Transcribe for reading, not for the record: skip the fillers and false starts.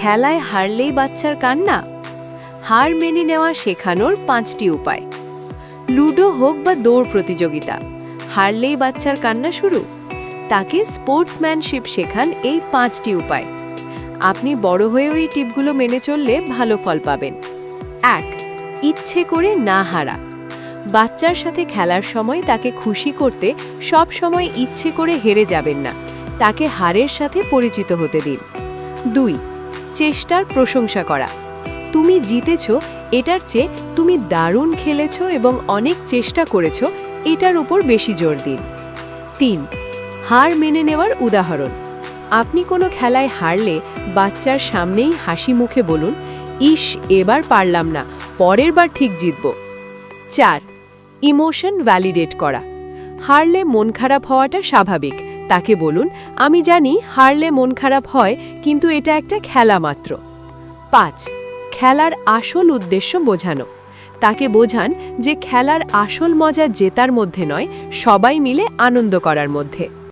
খেলায় হারলেই বাচ্চার কান্না। হার মেনে নেওয়া শেখানোর 5টি উপায়। লুডো হোক বা দৌড় প্রতিযোগিতা, হারলেই বাচ্চার কান্না শুরু। তাকে স্পোর্টসম্যানশিপ শেখান এই 5টি উপায়। আপনি বড় হয়েও এই টিপগুলো মেনে চললে ভালো ফল পাবেন। 1. ইচ্ছে করে না হারা। বাচ্চার সাথে খেলার সময় তাকে খুশি করতে সব সময় ইচ্ছে করে হেরে যাবেন না, তাকে হারের সাথে পরিচিত হতে দিন। 2. চেষ্টার প্রশংসা করা। তুমি জিতেছ এটার চেয়ে তুমি দারুণ খেলেছ এবং অনেক চেষ্টা করেছ এটার উপর বেশি জোর দিন। 3. হার মেনে নেওয়ার উদাহরণ। আপনি কোনো খেলায় হারলে বাচ্চার সামনেই হাসি মুখে বলুন, ইস এবার পারলাম না, পরের বার ঠিক জিতব। 4. ইমোশন ভ্যালিডেট করা। হারলে মন খারাপ হওয়াটা স্বাভাবিক, তাকে বলুন, আমি জানি হারলে মন খারাপ হয়, কিন্তু এটা একটা খেলা মাত্র। 5. খেলার আসল উদ্দেশ্য বোঝানো। তাকে বোঝান যে খেলার আসল মজা জেতার মধ্যে নয়, সবাই মিলে আনন্দ করার মধ্যে।